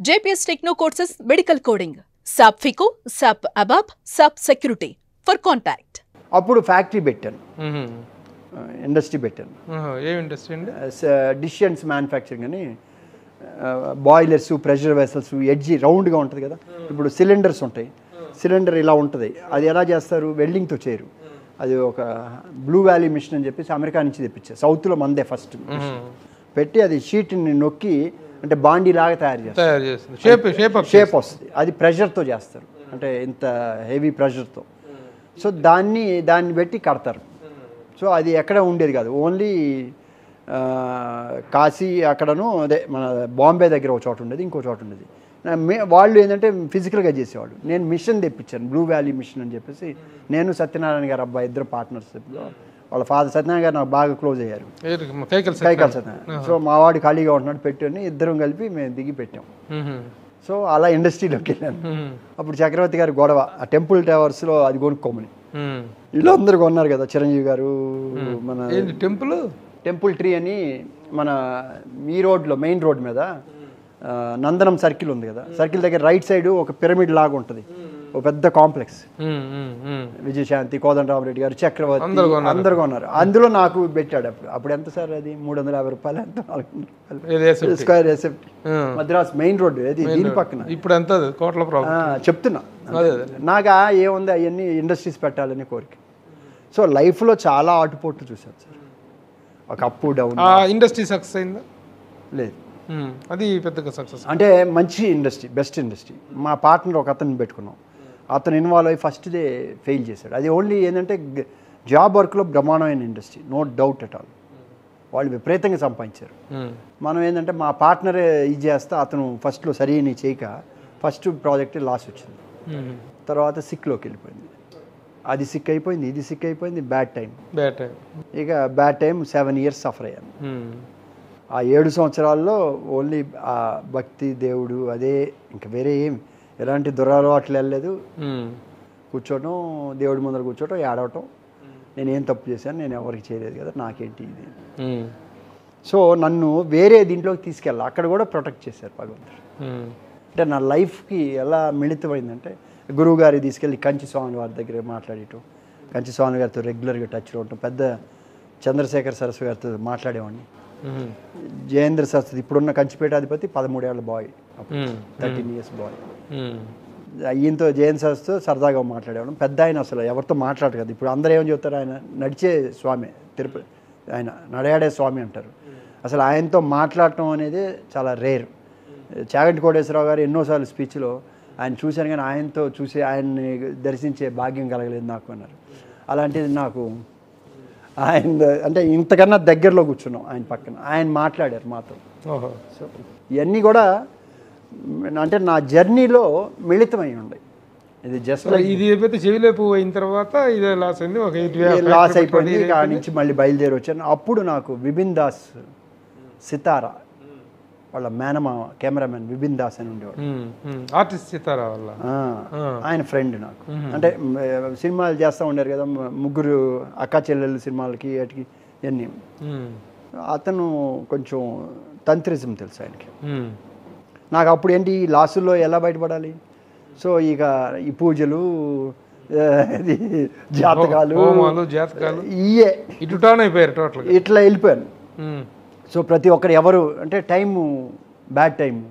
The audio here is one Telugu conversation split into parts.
JPS Techno courses medical coding, SAP FICO, SAP ABAP, SAP Security. For contact. అప్పుడు ఫ్యాక్టరీ పెట్టాను, ఇండస్ట్రీ పెట్టాను. ఏం ఇండస్ట్రీ అండి? డిషన్స్ మ్యానుఫ్యాక్చరింగ్ అని. బాయిలర్స్, ప్రెషర్ వెసల్స్, ఎడ్జి రౌండ్గా ఉంటుంది కదా. ఇప్పుడు సిలిండర్స్ ఉంటాయి, సిలిండర్ ఇలా ఉంటుంది, అది ఎలా చేస్తారు? వెల్డింగ్తో చేయరు. అది ఒక బ్లూ వ్యాలీ మిషన్ అని చెప్పేసి అమెరికా నుంచి తెప్పించారు. సౌత్లో మందే ఫస్ట్ పెట్టి అది షీట్ని నొక్కి అంటే బాండీ లాగా తయారు చేస్తారు, షేప్ వస్తుంది. అది ప్రెషర్తో చేస్తారు, అంటే ఇంత హెవీ ప్రెషర్తో. సో దాన్ని పెట్టి కడతారు. సో అది ఎక్కడ ఉండేది కాదు, ఓన్లీ కాశీ అక్కడను, అదే మన బాంబే దగ్గర ఒక చోట ఉండేది, ఇంకో చోట ఉండేది. వాళ్ళు ఏంటంటే ఫిజికల్గా చేసేవాళ్ళు. నేను మిషన్ తెప్పించాను, బ్లూ వ్యాలీ మిషన్ అని చెప్పేసి. నేను సత్యనారాయణ గారు అబ్బాయి ఇద్దరు పార్ట్నర్స్. వాళ్ళ ఫాదర్ సత్యనారాయణ గారు నాకు బాగా క్లోజ్ అయ్యారు, కైకాల సత్యనారాయణ. సో మా వాడు ఖాళీగా ఉంటున్నాడు, పెట్టుని ఇద్దరం కలిపి మేము దిగి పెట్టాం. సో అలా ఇండస్ట్రీలోకి వెళ్ళాను. అప్పుడు చక్రవర్తి గారు గొడవ, ఆ టెంపుల్ టవర్స్లో అది కొనుక్కోమని. వీళ్ళందరూ కొన్నారు కదా, చిరంజీవి గారు. మన టెంపుల్ ట్రీ అని మన మీ రోడ్లో, మెయిన్ రోడ్ మీద నందనం సర్కిల్ ఉంది కదా, సర్కిల్ దగ్గర రైట్ సైడ్ ఒక పిరమిడ్ లాగా ఉంటుంది, ఒక పెద్ద కాంప్లెక్స్. విజయశాంతి, కోదండరామరెడ్డి గారు, చక్రవర్తి అందరు కొన్నారు. అందులో నాకు పెట్టాడు. అప్పుడు ఎంత సార్ అది? 350 రూపాయలు, ఎంత 400 స్క్వేర్ ఎసెప్ట్, మద్రాస్ మెయిన్ రోడ్. అది దీని పక్కన. ఇప్పుడు ఎంత కోట్ల చెప్తున్నా. నాకు ఏముంది, అవన్నీ ఇండస్ట్రీస్ పెట్టాలని కోరిక. సో లైఫ్లో చాలా ఆటుపోట్లు చూశాను సార్, ఒక అప్ డౌన్. ఇండస్ట్రీ సక్సెస్ అయిందా? లేదు, అది పెద్దగా సక్సెస్. అంటే మంచి ఇండస్ట్రీ, బెస్ట్ ఇండస్ట్రీ. మా పార్ట్నర్ ఒక అతను పెట్టుకున్నాం, అతను ఇన్వాల్వ్ అయ్యి ఫస్ట్ డే ఫెయిల్ చేశాడు. అది ఓన్లీ ఏంటంటే జాబ్ వర్క్లో బ్రహ్మాండమైన industry, no doubt at all. వాళ్ళు విపరీతంగా సంపాదించారు. మనం ఏంటంటే మా పార్ట్నరే ఇది చేస్తా, అతను ఫస్ట్లో సరైన చేయక ఫస్ట్ ప్రాజెక్ట్ లాస్ వచ్చింది. తర్వాత సిక్లోకి వెళ్ళిపోయింది. అది సిక్ అయిపోయింది, ఇది సిక్ అయిపోయింది. Bad time. ఇక బ్యాడ్ టైం 7 years సఫర్ అయ్యాను. ఆ 7 సంవత్సరాల్లో ఓన్లీ ఆ భక్తి, దేవుడు, అదే. ఇంకా వేరే ఏం ఎలాంటి దురలవాట్లు వెళ్ళలేదు. కూర్చోవటం, దేవుడి ముందర కూర్చోవటం, ఏడవటం. నేనేం తప్పు చేశాను, నేను ఎవరికి చేయలేదు కదా, నాకేంటి ఇది. సో నన్ను వేరే దీంట్లోకి తీసుకెళ్ళాలి, అక్కడ కూడా ప్రొటెక్ట్ చేశారు భగవంతుడు. అంటే నా లైఫ్కి ఎలా మిళితమైందంటే, గురువు గారికి తీసుకెళ్ళి కంచి స్వామి వారి దగ్గర మాట్లాడటం, కంచి స్వామి గారితో రెగ్యులర్గా టచ్లో ఉండటం, పెద్ద చంద్రశేఖర్ సరస్వతి గారితో మాట్లాడేవాడిని. జయేంద్ర సరస్వతి ఇప్పుడున్న కంచిపేటాధిపతి 13 ఏళ్ళ బాయ్, 13 years బాయ్. ఈయనతో జయేంద్ర సరస్వతితో సరదాగా మాట్లాడేవాడు. పెద్ద ఆయన అసలు ఎవరితో మాట్లాడరు కదా. ఇప్పుడు అందరూ ఏమని చెప్తారు, ఆయన నడిచే స్వామి, తిరుపతి ఆయన నడయాడే స్వామి అంటారు. అసలు ఆయనతో మాట్లాడటం అనేది చాలా రేర్. చాగంటి కోటేశ్వరరావు గారు ఎన్నోసార్లు స్పీచ్లో ఆయన చూశాను, కానీ ఆయనతో చూసి ఆయన్ని దర్శించే భాగ్యం కలగలేదు నాకు అన్నారు. అలాంటిది నాకు ఆయన అంటే ఇంతకన్నా దగ్గరలో కూర్చున్నాం ఆయన పక్కన, ఆయన మాట్లాడారు మాతో. సో ఇవన్నీ కూడా అంటే నా జర్నీలో మిళితమై ఉన్నాయి. ఇది జస్ట్ ఇది ఏదైతే చెవిలేపు అయిన తర్వాత ఇది లాస్ అయింది, ఒక లాస్ అయిపోయింది. ఆ నుంచి మళ్ళీ బయలుదేరి వచ్చాను. అప్పుడు నాకు విపిన్ దాస్ సితారా వాళ్ళ మేనమామ కెమెరామెన్ విపిన్ దాస్ అని ఉండేవాడు, ఆర్టిస్ట్ సితారా వల్ల. ఆయన ఫ్రెండ్ నాకు. అంటే సినిమాలు చేస్తూ ఉండారు కదా, ముగ్గురు అక్కా చెల్లెళ్ళు సినిమాలకి వాటికి ఇవన్నీ. అతను కొంచెం తంత్రిజం తెలుసు ఆయనకి. నాకు అప్పుడు ఏంటి, లాసుల్లో ఎలా బయటపడాలి. సో ఇక ఈ పూజలు, జాతకాలు, ఇయే ఇట్లా వెళ్ళిపోయాను. సో ప్రతి ఒక్కరు ఎవరు అంటే టైము, బ్యాడ్ టైము.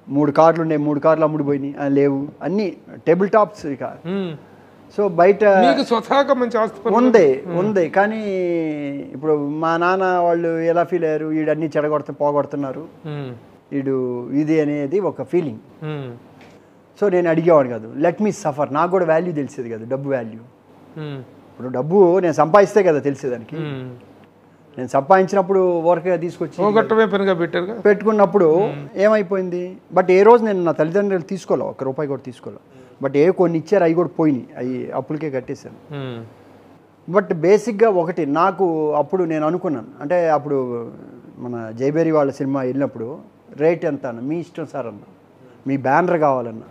3 కార్లు ఉండే, 3 కార్లు అమ్ముడుపోయినాయి, లేవు, అన్నీ టేబుల్ టాప్స్. ఇక సో బయట ఉంది. కానీ ఇప్పుడు మా నాన్న వాళ్ళు ఎలా ఫీల్ అయ్యారు, వీడు అన్నీ పోగొడుతున్నారు, వీడు ఇది అనేది ఒక ఫీలింగ్. సో నేను అడిగేవాడు కాదు, లెట్ మీ సఫర్. నాకు కూడా వాల్యూ తెలిసేది కదా, డబ్బు వాల్యూ. ఇప్పుడు డబ్బు నేను సంపాదిస్తే కదా తెలిసేదానికి. నేను సంపాదించినప్పుడు వర్క్గా తీసుకొచ్చి పెట్టుకున్నప్పుడు ఏమైపోయింది. బట్ ఏ రోజు నేను నా తల్లిదండ్రులు తీసుకోలే, ₹1 కూడా తీసుకోలే. బట్ కొన్ని ఇచ్చారు, అవి కూడా పోయినాయి, అవి అప్పులకే కట్టేశాను. బట్ బేసిక్గా ఒకటి నాకు అప్పుడు నేను అనుకున్నాను, అంటే అప్పుడు మన జయబేరి వాళ్ళ సినిమా వెళ్ళినప్పుడు రేట్ ఎంత అన్న, మీ ఇష్టం సార్ అన్న, మీ బ్యానర్ కావాలన్నా.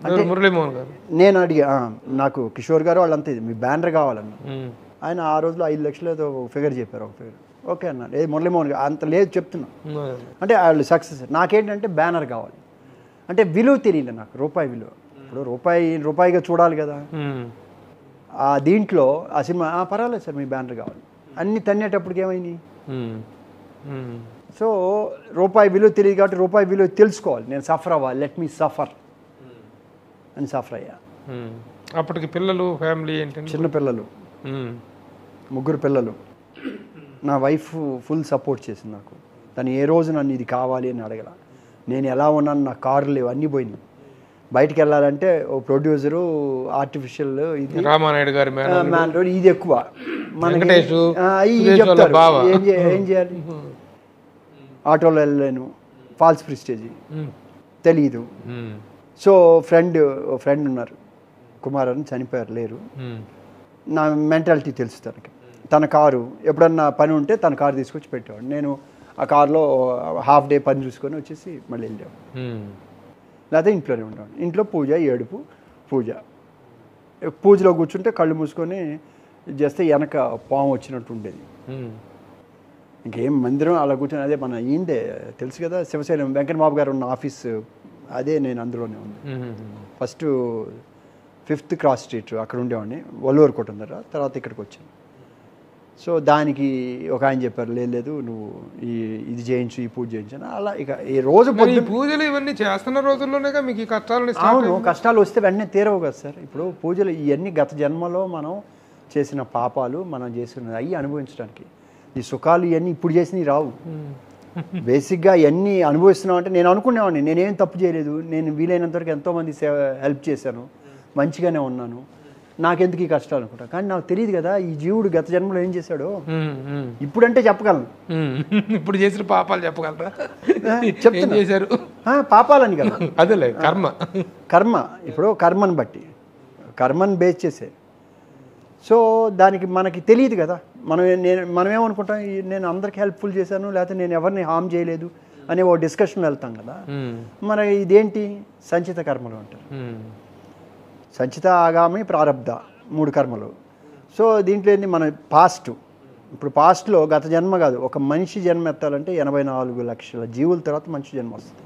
అంటే నేను అడిగా, నాకు కిషోర్ గారు వాళ్ళంతా ఇది, మీ బ్యానర్ కావాలన్నా. ఆయన ఆ రోజులో 5 లక్షలు ఏదో ఫిగర్ చెప్పారు, ఒక ఫిగర్. ఓకే అన్నాడు. మురళీమోహన్ గారు అంత లేదు చెప్తున్నా. అంటే వాళ్ళు సక్సెస్. నాకేంటంటే బ్యానర్ కావాలి. అంటే విలువ తెలియలే నాకు, రూపాయి విలువ. ఇప్పుడు రూపాయిగా చూడాలి కదా. ఆ దీంట్లో ఆ సినిమా పర్వాలేదు సార్ మీ బ్యానర్ కావాలి అన్ని తన్నేటప్పటికి ఏమైంది. సో రూపాయి విలువ తెలియదు కాబట్టి రూపాయి విలువ తెలుసుకోవాలి. నేను సఫర్ అవ్వాలి, లెట్ మీ సఫర్ అని సఫర్ అయ్యా. అప్పటికి పిల్లలు ఫ్యామిలీ ఏంటంటే చిన్న పిల్లలు, 3 పిల్లలు. నా వైఫ్ ఫుల్ సపోర్ట్ చేసింది నాకు. తను ఏ రోజు నన్ను ఇది కావాలి అని అడగల. నేను ఎలా ఉన్నాను, నా కార్లు లేవు, అన్నీ పోయినాయి. బయటికి వెళ్ళాలంటే ఓ ప్రొడ్యూసరు, ఆర్టిఫిషియల్ ఇది రామానాయుడు గారి మ్యాన్ రోడ్ ఇది ఎక్కువ మనకి చెప్తారు. ఏం చేయాలి, ఆటోలో వెళ్ళలేను, ఫాల్స్ ప్రిస్టేజీ తెలీదు. సో ఫ్రెండ్ ఉన్నారు, కుమార్ అని, చనిపోయారు, లేరు. నా మెంటాలిటీ తెలుసు తనకి. తన కారు ఎప్పుడన్నా పని ఉంటే తన కారు తీసుకొచ్చి పెట్టేవాడు. నేను ఆ కారులో హాఫ్ డే పని చూసుకొని వచ్చేసి మళ్ళీ వెళ్ళేవాడు. లేకపోతే ఇంట్లోనే ఉండేవాడు. ఇంట్లో పూజ, ఏడుపు, పూజలో కూర్చుంటే కళ్ళు మూసుకొని చేస్తే వెనక పాము వచ్చినట్టు ఉండేది. ఇంకేం మందిరం అలా కూర్చొని అదే మన ఈందే తెలుసు కదా, శివశైలం వెంకటబాబు గారు ఉన్న ఆఫీస్ అదే, నేను అందులోనే ఉన్నాను. ఫస్ట్ 5th క్రాస్ స్ట్రీట్ అక్కడ ఉండేవాడిని, వల్లూరు కోట ఉందరా, తర్వాత ఇక్కడికి వచ్చాను. సో దానికి ఒక ఆయన చెప్పారు, లేదు నువ్వు ఇది చేయించు, ఈ పూజ చేయించాను. అలా ఇక ఈ రోజు పూజలు ఇవన్నీ చేస్తున్న రోజుల్లోనే మీకు ఈ కష్టాలు. అవును, కష్టాలు వస్తే వెంటనే తీరవు కదా సార్. ఇప్పుడు పూజలు ఇవన్నీ గత జన్మలో మనం చేసిన పాపాలు, మనం చేసిన అవి అనుభవించడానికి. ఈ సుఖాలు ఇవన్నీ ఇప్పుడు చేసినవి రావు. బేసిక్గా ఇవన్నీ అనుభవిస్తున్నాం అంటే నేను అనుకునేవాడిని నేనేం తప్పు చేయలేదు, నేను వీలైనంతవరకు ఎంతోమంది హెల్ప్ చేశాను, మంచిగానే ఉన్నాను, నాకెందుకు ఈ కష్టాలు అనుకుంటా. కానీ నాకు తెలియదు కదా ఈ జీవుడు గత జన్మలో ఏం చేశాడో. ఇప్పుడంటే చెప్పగలను, ఇప్పుడు చేసిన పాపాలు చెప్పగలరా? చేశారు పాపాలని కదా, అదేలే కర్మ. ఇప్పుడు కర్మను బట్టి, కర్మను బేస్ చేసే. సో దానికి మనకి తెలియదు కదా. మనమేమనుకుంటాం, నేను అందరికి హెల్ప్ఫుల్ చేశాను, లేకపోతే నేను ఎవరిని హామ్ చేయలేదు అనే ఓ డిస్కషన్లో వెళ్తాం కదా. మన ఇదేంటి సంచిత కర్మలు అంటారు. సంచిత, ఆగామి, ప్రారబ్ధ 3 కర్మలు. సో దీంట్లో ఏంటి, మన పాస్ట్, ఇప్పుడు పాస్ట్లో గత జన్మ కాదు, ఒక మనిషి జన్మ ఎత్తాలంటే 84 లక్షల జీవుల తర్వాత మనిషి జన్మ వస్తుంది.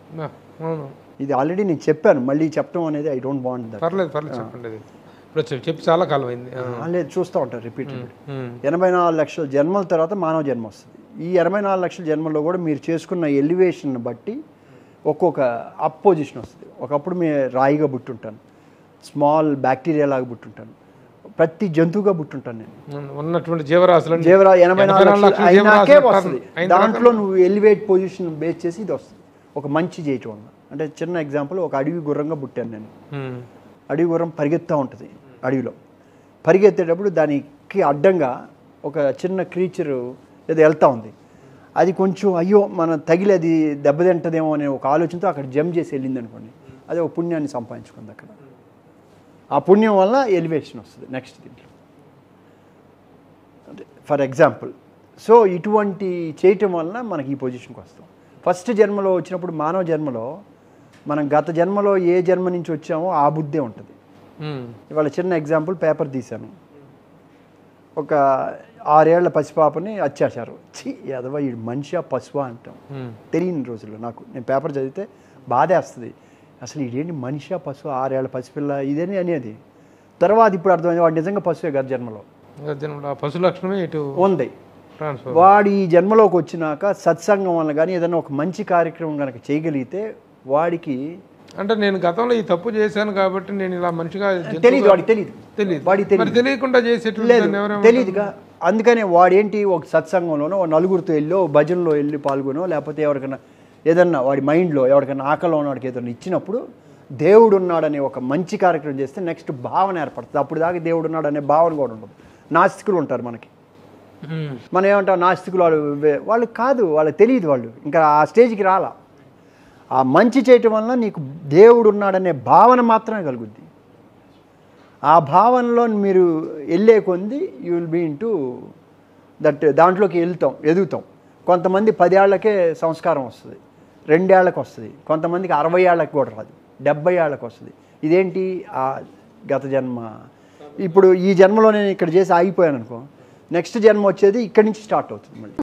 ఇది ఆల్రెడీ నేను చెప్పాను, మళ్ళీ చెప్పడం అనేది ఐ డోంట్ వాంట్ దట్. చెప్పి చాలా కాలం అయింది. లేదు, చూస్తూ ఉంటారు రిపీటెడ్. 84 లక్షల జన్మల తర్వాత మానవ జన్మ వస్తుంది. ఈ 84 లక్షల జన్మల్లో కూడా మీరు చేసుకున్న ఎలివేషన్ బట్టి ఒక్కొక్క అపోజిషన్ వస్తుంది. ఒకప్పుడు మీరు రాయిగా పుట్టుంటాను, స్మాల్ బ్యాక్టీరియా లాగా పుట్టుంటాను, ప్రతి జంతువుగా పుట్టుంటాను నేను. ఉన్నటువంటి జీవరాశులు 84 లక్షలు అయినాకే వస్తుంది. దాంట్లో నువ్వు ఎలివేట్ పొజిషన్ బేస్ చేసి ఇది వస్తుంది, ఒక మంచి చేయటం వల్ల. అంటే చిన్న ఎగ్జాంపుల్, ఒక అడవి గుర్రంగా పుట్టాను నేను. అడవి గుర్రం పరిగెత్తుతూ ఉంటుంది అడవిలో. పరిగెత్తేటప్పుడు దానికి అడ్డంగా ఒక చిన్న క్రీచరు ఏదో వెళ్తూ ఉంది. అది కొంచెం అయ్యో మన తగిలి అది దెబ్బతింటదేమో అనే ఒక ఆలోచనతో అక్కడ జంప్ చేసి వెళ్ళింది అనుకోండి, అది ఒక పుణ్యాన్ని సంపాదించుకుంది అక్కడ. ఆ పుణ్యం వల్ల ఎలివేషన్ వస్తుంది నెక్స్ట్ దీంట్లో, ఫర్ ఎగ్జాంపుల్. సో ఇటువంటి చేయటం వలన మనకి ఈ పొజిషన్కి వస్తాం. ఫస్ట్ జన్మలో వచ్చినప్పుడు, మానవ జన్మలో మనం గత జన్మలో ఏ జన్మ నుంచి వచ్చామో ఆ బుద్ధే ఉంటుంది. ఇవాళ చిన్న ఎగ్జాంపుల్, పేపర్ తీశాను, ఒక 6 ఏళ్ల పసిపాపని అత్యాచారం, ఎదవా ఈ మనిషి పశువా అంటాం. తెలియని రోజుల్లో నాకు, నేను పేపర్ చదివితే బాధేస్తుంది, అసలు ఇదేంటి మనిషి పశువు, 6 ఏళ్ల పసిపిల్ల ఇదేని అనేది. తర్వాత ఇప్పుడు అర్థమైంది వాడు నిజంగా పశువే గత జన్మలో. పశు లక్షణమే ఇటు ఉంది. వాడు ఈ జన్మలోకి వచ్చినాక సత్సంగం వల్ల కానీ ఏదైనా ఒక మంచి కార్యక్రమం కనుక చేయగలిగితే వాడికి, అంటే నేను గతంలో ఈ తప్పు చేశాను కాబట్టి నేను ఇలా మంచిగా తెలియదు, వాడికి తెలియకుండా తెలియదుగా. అందుకనే వాడేంటి, ఒక సత్సంగంలోనో నలుగురితో వెళ్ళో భజనలో వెళ్ళి పాల్గొనో, లేకపోతే ఎవరికైనా ఏదన్నా వాడి మైండ్లో ఎవరికైనా ఆకలిలో ఉన్నవాడికి ఏదైనా ఇచ్చినప్పుడు దేవుడు ఉన్నాడనే ఒక మంచి కార్యక్రమం చేస్తే నెక్స్ట్ భావన ఏర్పడుతుంది. అప్పుడు దాకా దేవుడు ఉన్నాడు అనే భావన కూడా ఉండదు. నాస్తికులు ఉంటారు మనకి, మనం ఏమంటాం నాస్తికులు, వాళ్ళు కాదు, వాళ్ళకి తెలియదు, వాళ్ళు ఇంకా ఆ స్టేజ్కి రాలా. ఆ మంచి చేయటం వల్ల నీకు దేవుడు ఉన్నాడనే భావన మాత్రమే కలుగుద్ది. ఆ భావనలో మీరు వెళ్ళే కొంది you will be into that, దాంట్లోకి ఎదుగుతాం. కొంతమంది 10 ఏళ్లకే సంస్కారం వస్తుంది, 2 ఏళ్లకు వస్తుంది, కొంతమందికి 60 ఏళ్ళకి కూడా రాదు, 70 ఏళ్ళకి వస్తుంది. ఇదేంటి, ఆ గత జన్మ. ఇప్పుడు ఈ జన్మలో నేను ఇక్కడ చేసి ఆగిపోయాను అనుకో, నెక్స్ట్ జన్మ వచ్చేది ఇక్కడి నుంచి స్టార్ట్ అవుతుంది మళ్ళీ.